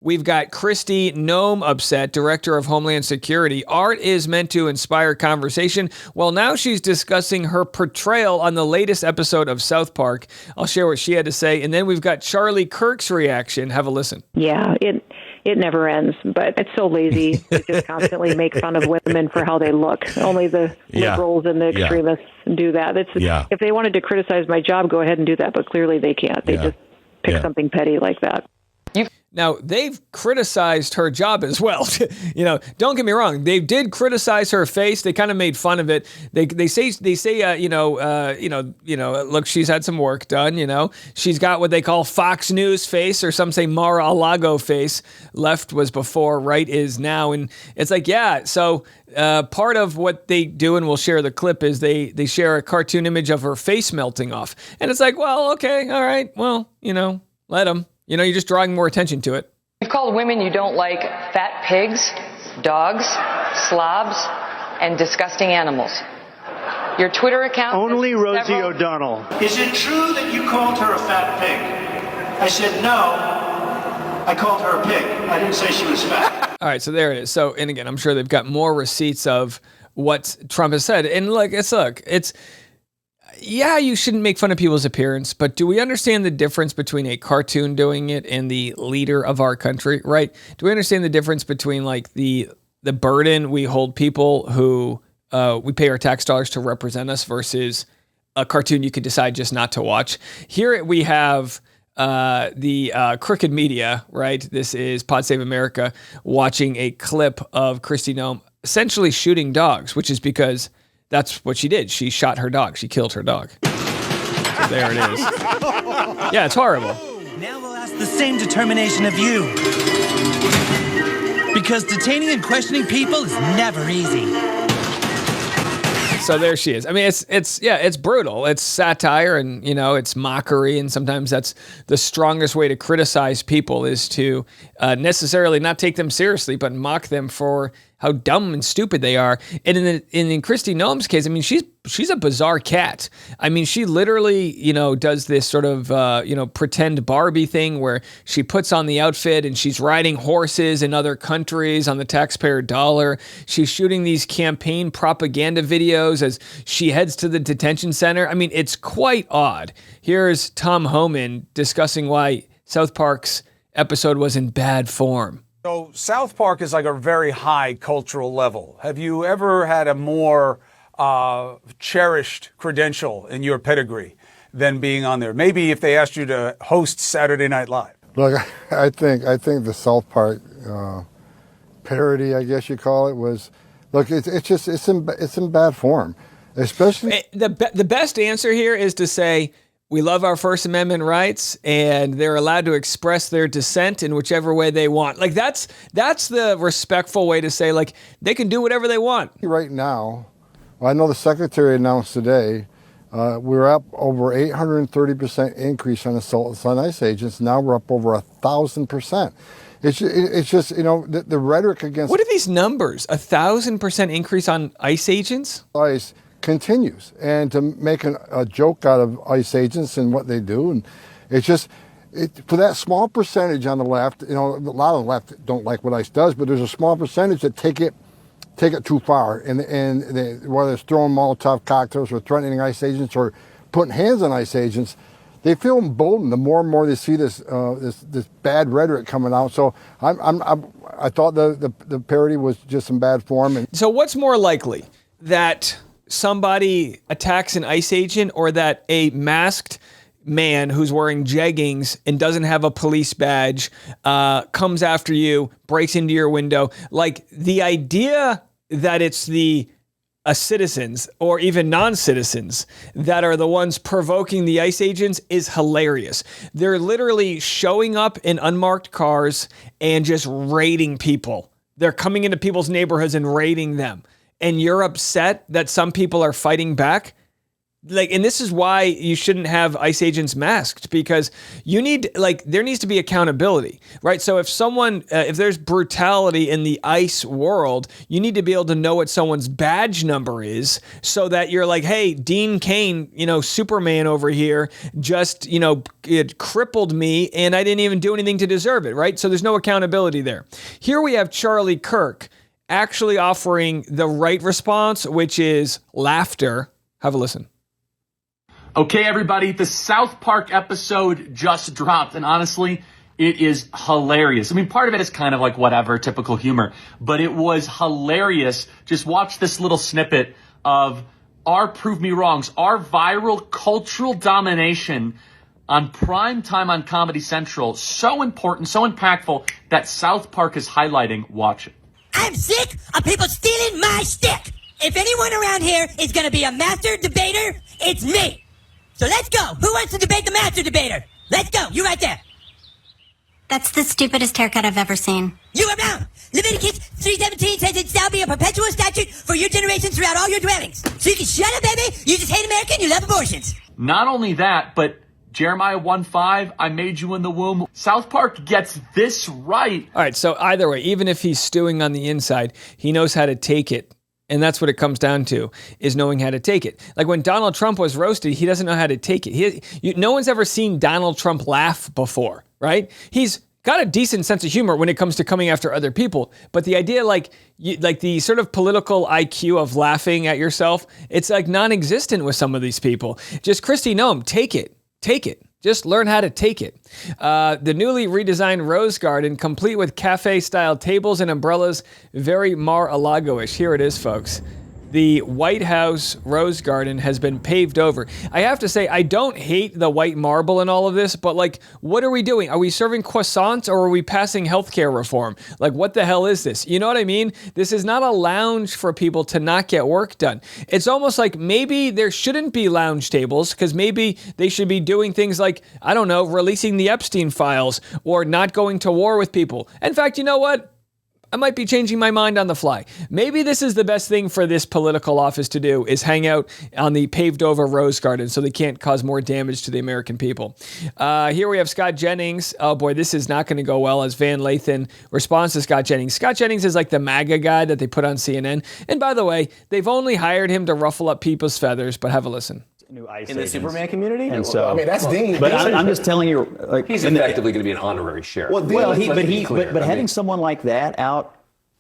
We've got Kristi Noem upset, Director of Homeland Security. Art is meant to inspire conversation. Well, now she's discussing her portrayal on the latest episode of South Park. I'll share what she had to say. And then we've got Charlie Kirk's reaction. Have a listen. Yeah, it never ends, but it's so lazy to just constantly make fun of women for how they look. Only the liberals and the extremists do that. If they wanted to criticize my job, go ahead and do that, but clearly they can't. They just pick something petty like that. Now, they've criticized her job as well. Don't get me wrong. They did criticize her face. They kind of made fun of it. They say, look, she's had some work done. She's got what they call Fox News face, or some say Mar-a-Lago face. Left was before, right is now. And it's like, so part of what they do, and we'll share the clip, is they share a cartoon image of her face melting off. And it's like, well, okay, all right, well, let them. You're just drawing more attention to it. You've called women you don't like fat pigs, dogs, slobs, and disgusting animals. Your Twitter account... Only Rosie O'Donnell. Is it true that you called her a fat pig? I said no. I called her a pig. I didn't say she was fat. All right, so there it is. So, and again, I'm sure they've got more receipts of what Trump has said. And you shouldn't make fun of people's appearance, but do we understand the difference between a cartoon doing it and the leader of our country, right? Do we understand the difference between the burden we hold people who we pay our tax dollars to represent us versus a cartoon you could decide just not to watch? Here we have the crooked media, right? This is Pod Save America watching a clip of Kristi Noem essentially shooting dogs, which is because that's what she did. She shot her dog. She killed her dog. So there it is. Yeah, it's horrible. Now we'll ask the same determination of you. Because detaining and questioning people is never easy. So there she is. I mean, it's brutal. It's satire and, it's mockery. And sometimes that's the strongest way to criticize people, is to necessarily not take them seriously, but mock them for how dumb and stupid they are. And in Kristi Noem's case, I mean, she's a bizarre cat. I mean, she literally, does this sort of, pretend Barbie thing where she puts on the outfit and she's riding horses in other countries on the taxpayer dollar. She's shooting these campaign propaganda videos as she heads to the detention center. I mean, it's quite odd. Here's Tom Homan discussing why South Park's episode was in bad form. So South Park is like a very high cultural level. Have you ever had a more cherished credential in your pedigree than being on there? Maybe if they asked you to host Saturday Night Live. Look, I think the South Park parody, I guess you call it, was, look, it's in bad form, especially the best answer here is to say, we love our First Amendment rights, and they're allowed to express their dissent in whichever way they want. That's the respectful way to say, they can do whatever they want. Right now, I know the Secretary announced today, we're up over 830% increase on assaults on ICE agents. Now we're up over 1,000%. It's just, the rhetoric against... What are these numbers? 1,000% increase on ICE agents? ICE continues, and to make a joke out of ICE agents and what they do, and it's just for that small percentage on the left. A lot of the left don't like what ICE does, but there's a small percentage that take it too far, and whether it's throwing Molotov cocktails or threatening ICE agents or putting hands on ICE agents, they feel emboldened the more and more they see this bad rhetoric coming out. So I thought the parody was just in bad form. And so what's more likely, that somebody attacks an ICE agent, or that a masked man who's wearing jeggings and doesn't have a police badge comes after you, breaks into your window? The idea that it's the citizens or even non-citizens that are the ones provoking the ICE agents is hilarious. They're literally showing up in unmarked cars and just raiding people. They're coming into people's neighborhoods and raiding them. And you're upset that some people are fighting back? Like, and this is why you shouldn't have ICE agents masked, because there needs to be accountability, right? So if there's brutality in the ICE world, you need to be able to know what someone's badge number is, so that you're like, hey, Dean Cain, Superman over here just, it crippled me and I didn't even do anything to deserve it, right? So there's no accountability there. Here we have Charlie Kirk actually offering the right response, which is laughter. Have a listen. Okay, everybody, the South Park episode just dropped, and honestly, it is hilarious. I mean, part of it is kind of like whatever, typical humor, but it was hilarious. Just watch this little snippet of our Prove Me Wrongs, our viral cultural domination on prime time on Comedy Central. So important, so impactful that South Park is highlighting. Watch it. I'm sick of people stealing my stick. If anyone around here is going to be a master debater, it's me. So let's go. Who wants to debate the master debater? Let's go. You right there. That's the stupidest haircut I've ever seen. You are wrong. Leviticus 3:17 says it shall be a perpetual statute for your generations throughout all your dwellings. So you can shut up, baby. You just hate America and you love abortions. Not only that, but Jeremiah 1:5, I made you in the womb. South Park gets this right. All right, so either way, even if he's stewing on the inside, he knows how to take it. And that's what it comes down to, is knowing how to take it. Like when Donald Trump was roasted, he doesn't know how to take it. No one's ever seen Donald Trump laugh before, right? He's got a decent sense of humor when it comes to coming after other people. But the idea, like the sort of political IQ of laughing at yourself, it's like non-existent with some of these people. Just Kristi Noem, take it. Take it. Just learn how to take it. The newly redesigned Rose Garden, complete with cafe-style tables and umbrellas, very Mar-a-Lago-ish. Here it is, folks. The White House Rose Garden has been paved over. I have to say, I don't hate the white marble and all of this, but like, what are we doing? Are we serving croissants or are we passing healthcare reform? Like, what the hell is this? You know what I mean? This is not a lounge for people to not get work done. It's almost like maybe there shouldn't be lounge tables, because maybe they should be doing things like, I don't know, releasing the Epstein files or not going to war with people. In fact, you know what? I might be changing my mind on the fly. Maybe this is the best thing for this political office to do, is hang out on the paved over Rose Garden so they can't cause more damage to the American people. Here we have Scott Jennings. Oh boy, this is not going to go well, as Van Lathan responds to Scott Jennings. Scott Jennings is like the MAGA guy that they put on CNN. And by the way, they've only hired him to ruffle up people's feathers, but have a listen. New ICE in the agents. Superman community, and so I mean that's Dean. But I'm just telling you, like, he's effectively going to be an honorary sheriff. But having someone like that out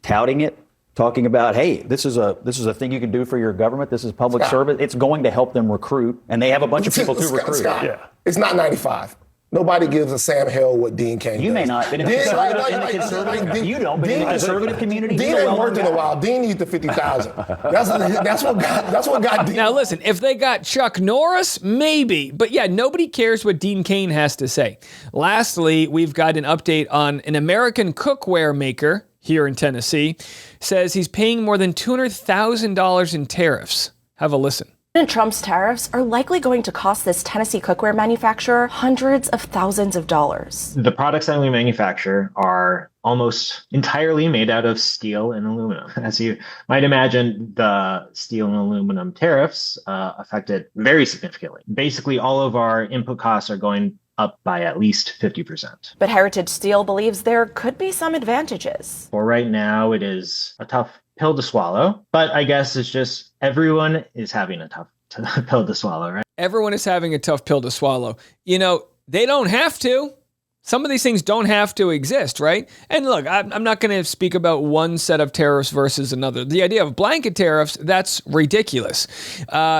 touting it, talking about, hey, this is a thing you can do for your government. This is public service. It's going to help them recruit, and they have a bunch of people to recruit. Scott, yeah. It's not 95. Nobody gives a Sam Hill what Dean Cain does. You may not, but in the conservative, you don't. But in the conservative community, Dean ain't worked in a while. Dean needs the 50,000. That's what got Dean. Now listen, if they got Chuck Norris, maybe, but yeah, nobody cares what Dean Cain has to say. Lastly, we've got an update on an American cookware maker here in Tennessee. Says he's paying more than $200,000 in tariffs. Have a listen. President Trump's tariffs are likely going to cost this Tennessee cookware manufacturer hundreds of thousands of dollars. The products that we manufacture are almost entirely made out of steel and aluminum. As you might imagine, the steel and aluminum tariffs affect it very significantly. Basically, all of our input costs are going up by at least 50%. But Heritage Steel believes there could be some advantages. For right now, it is a tough pill to swallow, but I guess it's just everyone is having a tough pill to swallow, right? Everyone is having a tough pill to swallow. You know, they don't have to. Some of these things don't have to exist, right? And look, I'm not going to speak about one set of tariffs versus another. The idea of blanket tariffs, that's ridiculous.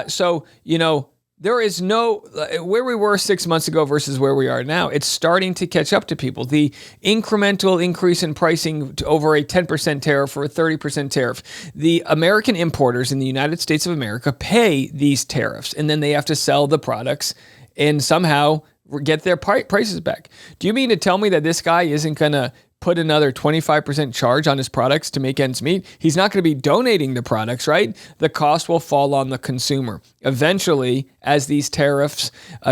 So, you know, there is no, where we were 6 months ago versus where we are now, it's starting to catch up to people. The incremental increase in pricing to over a 10% tariff or a 30% tariff. The American importers in the United States of America pay these tariffs, and then they have to sell the products and somehow get their prices back. Do you mean to tell me that this guy isn't going to put another 25% charge on his products to make ends meet? He's not going to be donating the products, right? The cost will fall on the consumer. Eventually, as these tariffs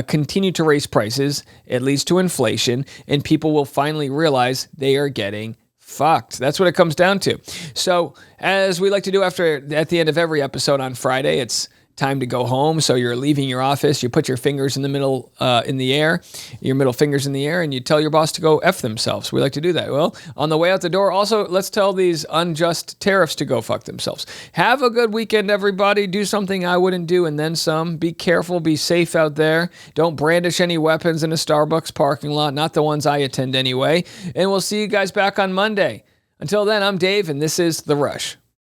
continue to raise prices, it leads to inflation, and people will finally realize they are getting fucked. That's what it comes down to. So, as we like to do at the end of every episode on Friday, it's time to go home. So you're leaving your office, you put your fingers in the middle, in the air, your middle fingers in the air, and you tell your boss to go F themselves. We like to do that. Well, on the way out the door, also, let's tell these unjust tariffs to go fuck themselves. Have a good weekend, everybody. Do something I wouldn't do and then some. Be careful, be safe out there. Don't brandish any weapons in a Starbucks parking lot, not the ones I attend anyway. And we'll see you guys back on Monday. Until then, I'm Dave, and this is The Rush.